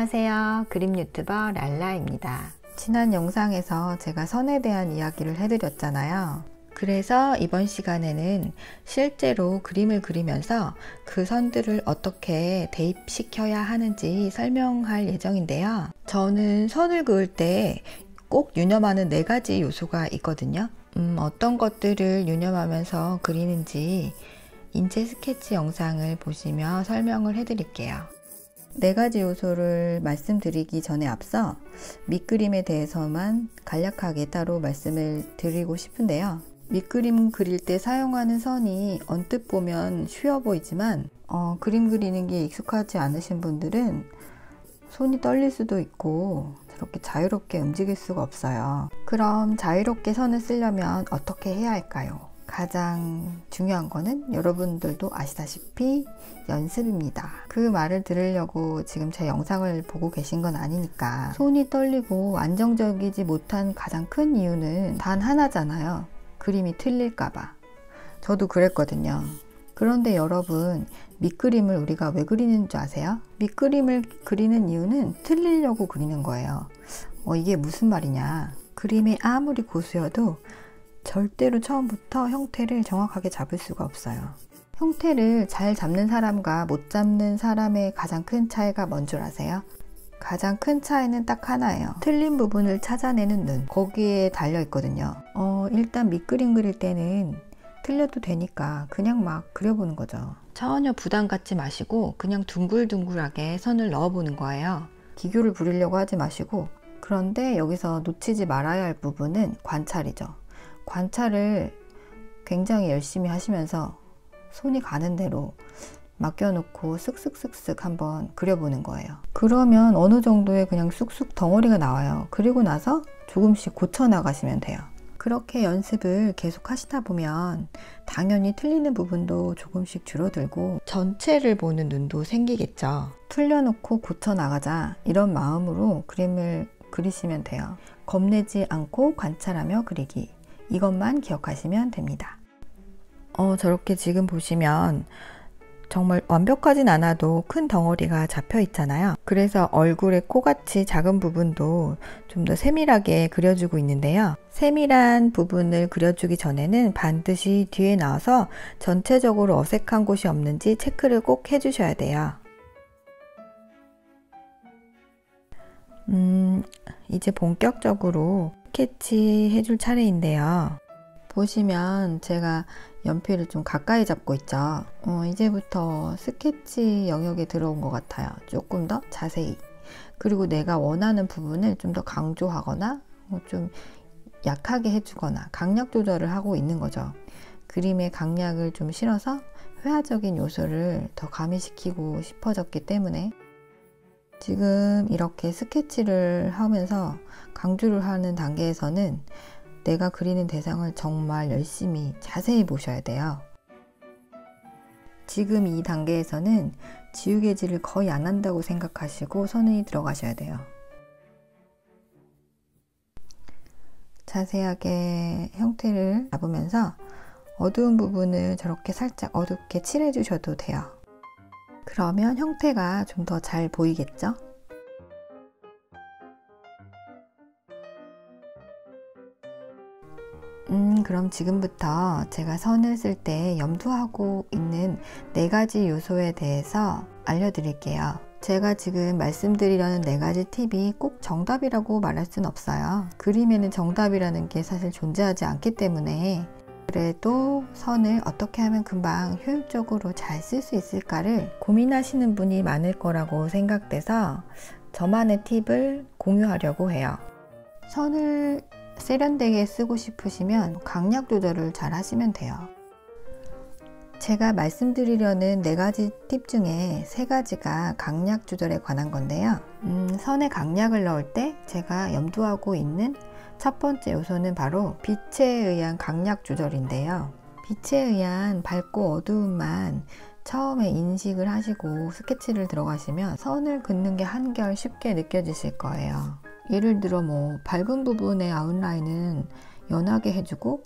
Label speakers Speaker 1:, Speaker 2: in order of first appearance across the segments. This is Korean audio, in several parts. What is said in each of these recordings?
Speaker 1: 안녕하세요. 그림 유튜버 랄라입니다. 지난 영상에서 제가 선에 대한 이야기를 해드렸잖아요. 그래서 이번 시간에는 실제로 그림을 그리면서 그 선들을 어떻게 대입시켜야 하는지 설명할 예정인데요. 저는 선을 그을 때 꼭 유념하는 4가지 요소가 있거든요. 어떤 것들을 유념하면서 그리는지 인체 스케치 영상을 보시며 설명을 해드릴게요. 4가지 요소를 말씀드리기 전에 앞서 밑그림에 대해서만 간략하게 따로 말씀을 드리고 싶은데요. 밑그림 그릴 때 사용하는 선이 언뜻 보면 쉬워 보이지만 그림 그리는 게 익숙하지 않으신 분들은 손이 떨릴 수도 있고 저렇게 자유롭게 움직일 수가 없어요. 그럼 자유롭게 선을 쓰려면 어떻게 해야 할까요? 가장 중요한 거는 여러분들도 아시다시피 연습입니다. 그 말을 들으려고 지금 제 영상을 보고 계신 건 아니니까. 손이 떨리고 안정적이지 못한 가장 큰 이유는 단 하나잖아요. 그림이 틀릴까봐. 저도 그랬거든요. 그런데 여러분, 밑그림을 우리가 왜 그리는 줄 아세요? 밑그림을 그리는 이유는 틀리려고 그리는 거예요. 이게 무슨 말이냐? 그림이 아무리 고수여도 절대로 처음부터 형태를 정확하게 잡을 수가 없어요. 형태를 잘 잡는 사람과 못 잡는 사람의 가장 큰 차이가 뭔 줄 아세요? 가장 큰 차이는 딱 하나예요. 틀린 부분을 찾아내는 눈. 거기에 달려 있거든요. 일단 밑그림 그릴 때는 틀려도 되니까 그냥 막 그려보는 거죠. 전혀 부담 갖지 마시고 그냥 둥글둥글하게 선을 넣어보는 거예요. 기교를 부리려고 하지 마시고. 그런데 여기서 놓치지 말아야 할 부분은 관찰이죠. 관찰을 굉장히 열심히 하시면서 손이 가는 대로 맡겨놓고 쓱쓱쓱쓱 한번 그려보는 거예요. 그러면 어느 정도의 그냥 쑥쑥 덩어리가 나와요. 그리고 나서 조금씩 고쳐 나가시면 돼요. 그렇게 연습을 계속 하시다 보면 당연히 틀리는 부분도 조금씩 줄어들고 전체를 보는 눈도 생기겠죠. 틀려놓고 고쳐 나가자 이런 마음으로 그림을 그리시면 돼요. 겁내지 않고 관찰하며 그리기. 이것만 기억하시면 됩니다. 저렇게 지금 보시면 정말 완벽하진 않아도 큰 덩어리가 잡혀 있잖아요. 그래서 얼굴의 코같이 작은 부분도 좀 더 세밀하게 그려주고 있는데요. 세밀한 부분을 그려주기 전에는 반드시 뒤에 나와서 전체적으로 어색한 곳이 없는지 체크를 꼭 해주셔야 돼요. 이제 본격적으로 스케치 해줄 차례인데요. 보시면 제가 연필을 좀 가까이 잡고 있죠. 이제부터 스케치 영역에 들어온 것 같아요. 조금 더 자세히. 그리고 내가 원하는 부분을 좀 더 강조하거나 좀 약하게 해주거나 강약 조절을 하고 있는 거죠. 그림에 강약을 좀 실어서 회화적인 요소를 더 가미시키고 싶어졌기 때문에 지금 이렇게 스케치를 하면서 강조를 하는 단계에서는 내가 그리는 대상을 정말 열심히 자세히 보셔야 돼요. 지금 이 단계에서는 지우개질을 거의 안 한다고 생각하시고 선이 들어가셔야 돼요. 자세하게 형태를 잡으면서 어두운 부분을 저렇게 살짝 어둡게 칠해 주셔도 돼요. 그러면 형태가 좀 더 잘 보이겠죠? 그럼 지금부터 제가 선을 쓸 때 염두하고 있는 4가지 요소에 대해서 알려드릴게요. 제가 지금 말씀드리려는 4가지 팁이 꼭 정답이라고 말할 수는 없어요. 그림에는 정답이라는 게 사실 존재하지 않기 때문에 그래도 선을 어떻게 하면 금방 효율적으로 잘 쓸 수 있을까를 고민하시는 분이 많을 거라고 생각돼서 저만의 팁을 공유하려고 해요. 선을 세련되게 쓰고 싶으시면 강약 조절을 잘 하시면 돼요. 제가 말씀드리려는 4가지 팁 중에 3가지가 강약 조절에 관한 건데요. 선에 강약을 넣을 때 제가 염두하고 있는 첫 번째 요소는 바로 빛에 의한 강약 조절인데요. 빛에 의한 밝고 어두움만 처음에 인식을 하시고 스케치를 들어가시면 선을 긋는 게 한결 쉽게 느껴지실 거예요. 예를 들어 밝은 부분의 아웃라인은 연하게 해주고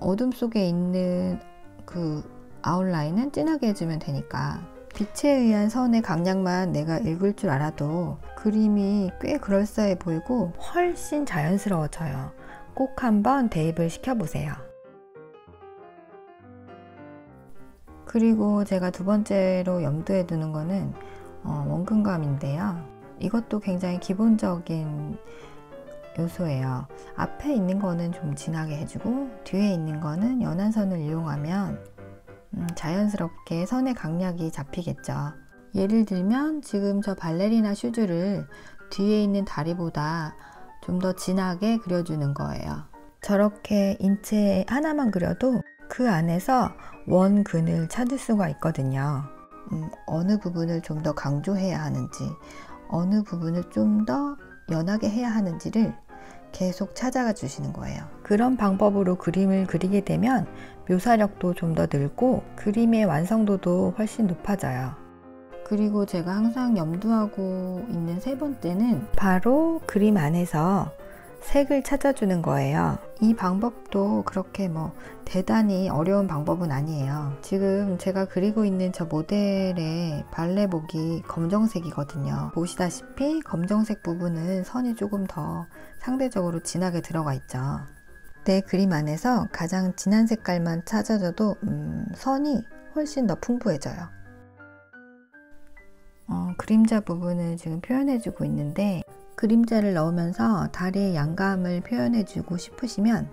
Speaker 1: 어둠 속에 있는 그 아웃라인은 진하게 해주면 되니까 빛에 의한 선의 강약만 내가 읽을 줄 알아도 그림이 꽤 그럴싸해 보이고 훨씬 자연스러워져요. 꼭 한번 대입을 시켜보세요. 그리고 제가 두 번째로 염두에 두는 거는 원근감인데요. 이것도 굉장히 기본적인 요소예요. 앞에 있는 거는 좀 진하게 해주고 뒤에 있는 거는 연한 선을 이용하면 자연스럽게 선의 강약이 잡히겠죠. 예를 들면 지금 저 발레리나 슈즈를 뒤에 있는 다리보다 좀 더 진하게 그려주는 거예요. 저렇게 인체 하나만 그려도 그 안에서 원근을 찾을 수가 있거든요. 어느 부분을 좀 더 강조해야 하는지, 어느 부분을 좀 더 연하게 해야 하는지를 계속 찾아가 주시는 거예요. 그런 방법으로 그림을 그리게 되면 묘사력도 좀 더 늘고 그림의 완성도도 훨씬 높아져요. 그리고 제가 항상 염두하고 있는 세 번째는 바로 그림 안에서 색을 찾아주는 거예요. 이 방법도 그렇게 대단히 어려운 방법은 아니에요. 지금 제가 그리고 있는 저 모델의 발레복이 검정색이거든요. 보시다시피 검정색 부분은 선이 조금 더 상대적으로 진하게 들어가 있죠. 내 그림 안에서 가장 진한 색깔만 찾아줘도 선이 훨씬 더 풍부해져요. 그림자 부분을 지금 표현해주고 있는데 그림자를 넣으면서 다리의 양감을 표현해주고 싶으시면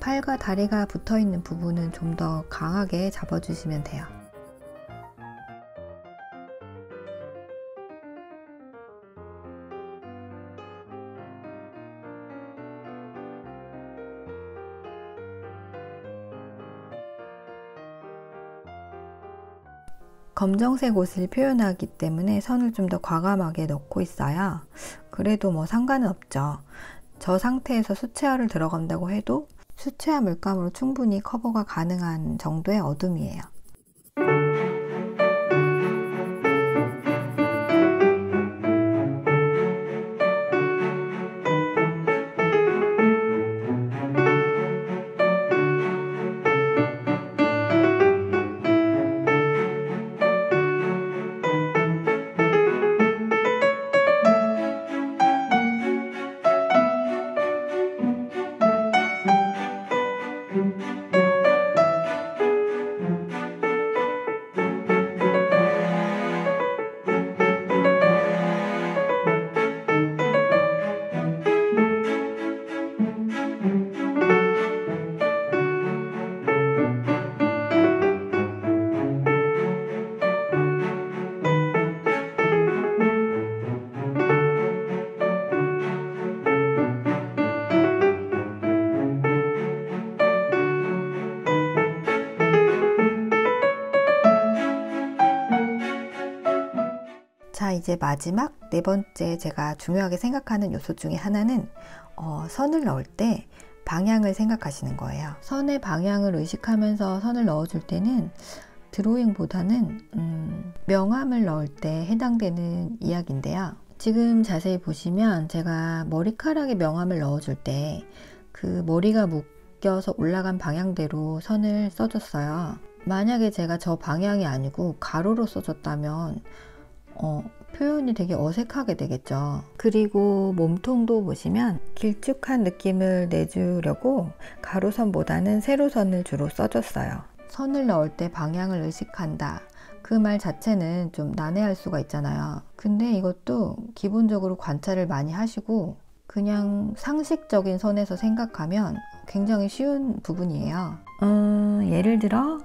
Speaker 1: 팔과 다리가 붙어있는 부분은 좀 더 강하게 잡아주시면 돼요. 검정색 옷을 표현하기 때문에 선을 좀 더 과감하게 넣고 있어요. 그래도 상관은 없죠. 저 상태에서 수채화를 들어간다고 해도 수채화 물감으로 충분히 커버가 가능한 정도의 어둠이에요. 자, 이제 마지막 네 번째 제가 중요하게 생각하는 요소 중에 하나는 선을 넣을 때 방향을 생각하시는 거예요. 선의 방향을 의식하면서 선을 넣어줄 때는 드로잉보다는 명암을 넣을 때 해당되는 이야기인데요. 지금 자세히 보시면 제가 머리카락에 명암을 넣어줄 때 그 머리가 묶여서 올라간 방향대로 선을 써줬어요. 만약에 제가 저 방향이 아니고 가로로 써줬다면 표현이 되게 어색하게 되겠죠. 그리고 몸통도 보시면 길쭉한 느낌을 내주려고 가로선보다는 세로선을 주로 써줬어요. 선을 넣을 때 방향을 의식한다. 그 말 자체는 좀 난해할 수가 있잖아요. 근데 이것도 기본적으로 관찰을 많이 하시고 그냥 상식적인 선에서 생각하면 굉장히 쉬운 부분이에요. 예를 들어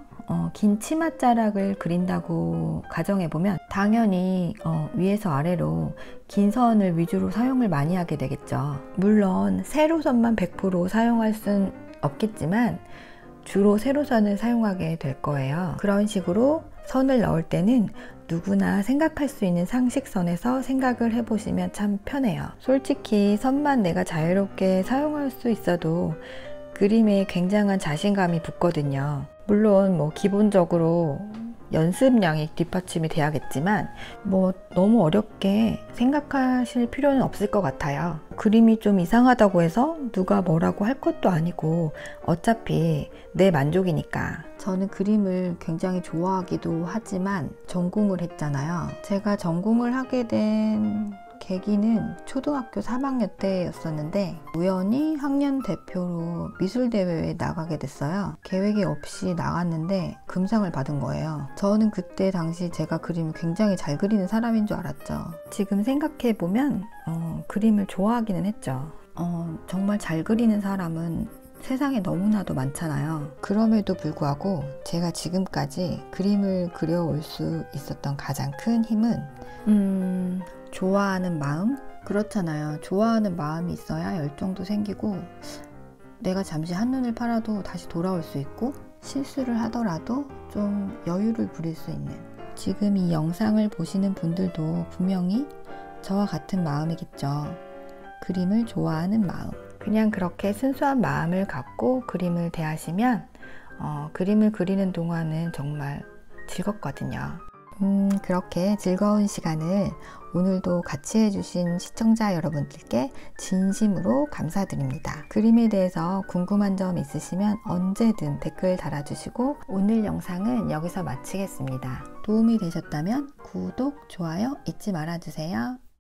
Speaker 1: 긴 치맛자락을 그린다고 가정해보면 당연히 위에서 아래로 긴 선을 위주로 사용을 많이 하게 되겠죠. 물론 세로선만 100% 사용할 순 없겠지만 주로 세로선을 사용하게 될 거예요. 그런 식으로 선을 넣을 때는 누구나 생각할 수 있는 상식선에서 생각을 해보시면 참 편해요. 솔직히 선만 내가 자유롭게 사용할 수 있어도 그림에 굉장한 자신감이 붙거든요. 물론 기본적으로 연습량이 뒷받침이 돼야겠지만 뭐 너무 어렵게 생각하실 필요는 없을 것 같아요. 그림이 좀 이상하다고 해서 누가 뭐라고 할 것도 아니고 어차피 내 만족이니까. 저는 그림을 굉장히 좋아하기도 하지만 전공을 했잖아요. 제가 전공을 하게 된 계기는 초등학교 3학년 때였었는데 우연히 학년 대표로 미술대회에 나가게 됐어요. 계획이 없이 나갔는데 금상을 받은 거예요. 저는 그때 당시 제가 그림을 굉장히 잘 그리는 사람인 줄 알았죠. 지금 생각해보면 그림을 좋아하기는 했죠. 정말 잘 그리는 사람은 세상에 너무나도 많잖아요. 그럼에도 불구하고 제가 지금까지 그림을 그려올 수 있었던 가장 큰 힘은 좋아하는 마음? 그렇잖아요. 좋아하는 마음이 있어야 열정도 생기고 내가 잠시 한눈을 팔아도 다시 돌아올 수 있고 실수를 하더라도 좀 여유를 부릴 수 있는. 지금 이 영상을 보시는 분들도 분명히 저와 같은 마음이겠죠. 그림을 좋아하는 마음. 그냥 그렇게 순수한 마음을 갖고 그림을 대하시면 그림을 그리는 동안은 정말 즐겁거든요. 그렇게 즐거운 시간을 오늘도 같이 해주신 시청자 여러분들께 진심으로 감사드립니다. 그림에 대해서 궁금한 점 있으시면 언제든 댓글 달아주시고 오늘 영상은 여기서 마치겠습니다. 도움이 되셨다면 구독, 좋아요 잊지 말아주세요.